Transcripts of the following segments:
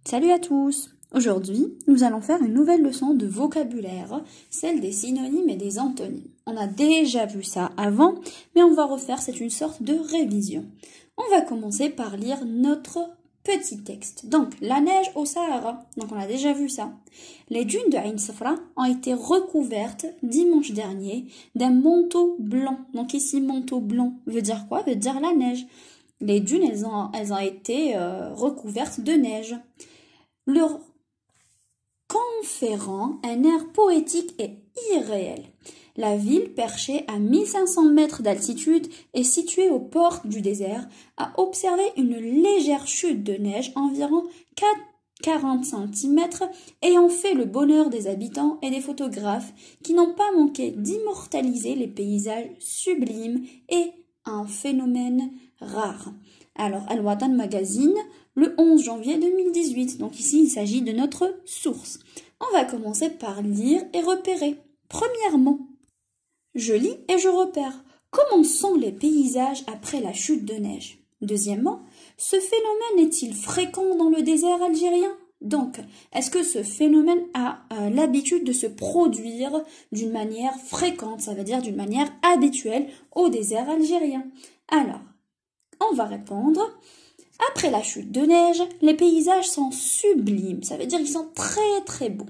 Salut à tous! Aujourd'hui, nous allons faire une nouvelle leçon de vocabulaire, celle des synonymes et des antonymes. On a déjà vu ça avant, mais on va refaire, c'est une sorte de révision. On va commencer par lire notre petit texte. Donc, la neige au Sahara. Donc, on a déjà vu ça. Les dunes de Ain Safra ont été recouvertes dimanche dernier d'un manteau blanc. Donc, ici, manteau blanc veut dire quoi? Veut dire la neige. Les dunes, elles ont été recouvertes de neige. Leur conférant un air poétique et irréel. La ville, perchée à 1500 mètres d'altitude et située aux portes du désert, a observé une légère chute de neige, environ 40 cm, ayant fait le bonheur des habitants et des photographes qui n'ont pas manqué d'immortaliser les paysages sublimes et un phénomène rare. Alors, Al-Watan Magazine, le 11 janvier 2018. Donc ici, il s'agit de notre source. On va commencer par lire et repérer. Premièrement, je lis et je repère. Comment sont les paysages après la chute de neige? Deuxièmement, ce phénomène est-il fréquent dans le désert algérien? Donc, est-ce que ce phénomène a l'habitude de se produire d'une manière fréquente, ça veut dire d'une manière habituelle au désert algérien? Alors, on va répondre. Après la chute de neige, les paysages sont sublimes, ça veut dire qu'ils sont très très beaux.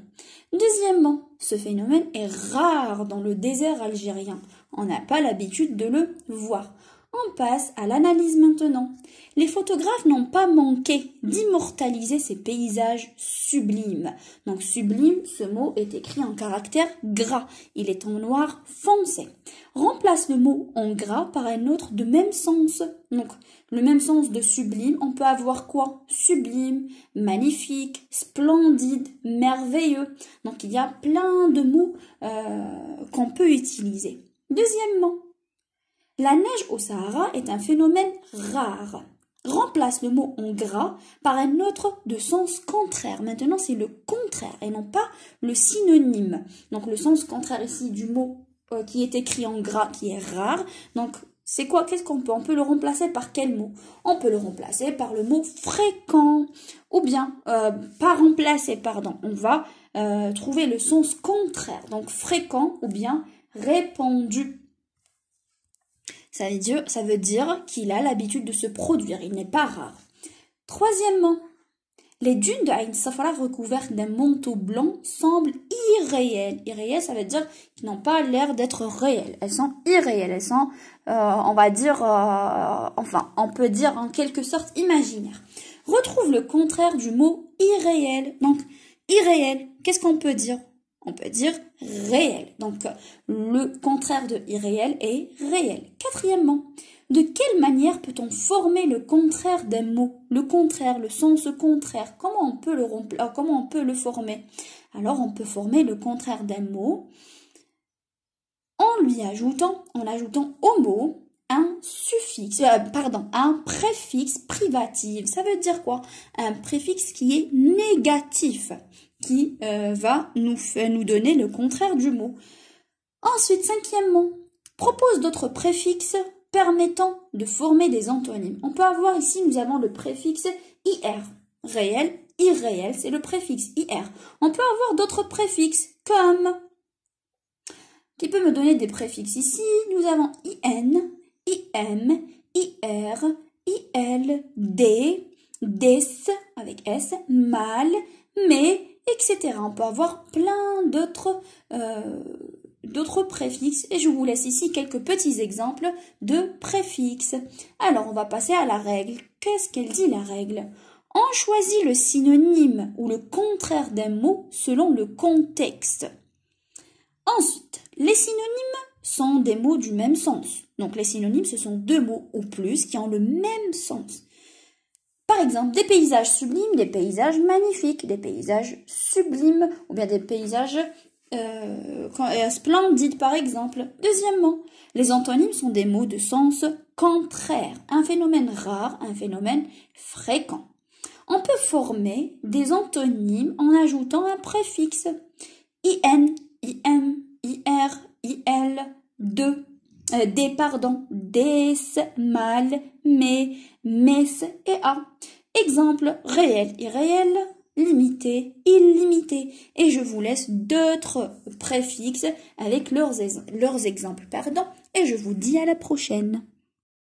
Deuxièmement, ce phénomène est rare dans le désert algérien. On n'a pas l'habitude de le voir. On passe à l'analyse maintenant. Les photographes n'ont pas manqué d'immortaliser ces paysages sublimes. Donc sublime, ce mot est écrit en caractère gras. Il est en noir foncé. Remplace le mot en gras par un autre de même sens. Donc le même sens de sublime, on peut avoir quoi? Sublime, magnifique, splendide, merveilleux. Donc il y a plein de mots qu'on peut utiliser. Deuxièmement, la neige au Sahara est un phénomène rare. Remplace le mot en gras par un autre de sens contraire. Maintenant, c'est le contraire et non pas le synonyme. Donc, le sens contraire ici du mot qui est écrit en gras, qui est rare. Donc, c'est quoi? Qu'est-ce qu'on peut? On peut le remplacer par quel mot? On peut le remplacer par le mot fréquent. Ou bien, pas remplacer, pardon. On va trouver le sens contraire. Donc, fréquent ou bien répandu. Ça veut dire qu'il a l'habitude de se produire, il n'est pas rare. Troisièmement, les dunes de Ain Safra recouvertes d'un manteau blanc semblent irréelles. Irréelles, ça veut dire qu'ils n'ont pas l'air d'être réelles. Elles sont irréelles, elles sont, on va dire, on peut dire en quelque sorte imaginaires. Retrouve le contraire du mot irréel. Donc, irréel, qu'est-ce qu'on peut dire? On peut dire réel. Donc, le contraire de irréel est réel. Quatrièmement, de quelle manière peut-on former le contraire d'un mot? Le contraire, le sens contraire. Comment on peut le former? Alors, on peut former le contraire d'un mot en ajoutant au mot un un préfixe privatif. Ça veut dire quoi? Un préfixe qui est négatif, qui va nous donner le contraire du mot. Ensuite, cinquièmement, propose d'autres préfixes permettant de former des antonymes. On peut avoir ici, nous avons le préfixe IR. Réel, irréel, c'est le préfixe IR. On peut avoir d'autres préfixes comme, qui peut me donner des préfixes ici. Nous avons IN, IM, IR, IL, D, DES avec S, mal, mais, etc. On peut avoir plein d'autres préfixes et je vous laisse ici quelques petits exemples de préfixes. Alors, on va passer à la règle. Qu'est-ce qu'elle dit, la règle? On choisit le synonyme ou le contraire d'un mot selon le contexte. Ensuite, les synonymes sont des mots du même sens. Donc, les synonymes, ce sont deux mots ou plus qui ont le même sens. Par exemple, des paysages sublimes, des paysages magnifiques, des paysages sublimes ou bien des paysages splendides, par exemple. Deuxièmement, les antonymes sont des mots de sens contraire. Un phénomène rare, un phénomène fréquent. On peut former des antonymes en ajoutant un préfixe. IN, IM, IR, IL, des, mal, mais, mes et a. Exemple, réel, irréel, limité, illimité. Et je vous laisse d'autres préfixes avec leurs exemples. Et je vous dis à la prochaine.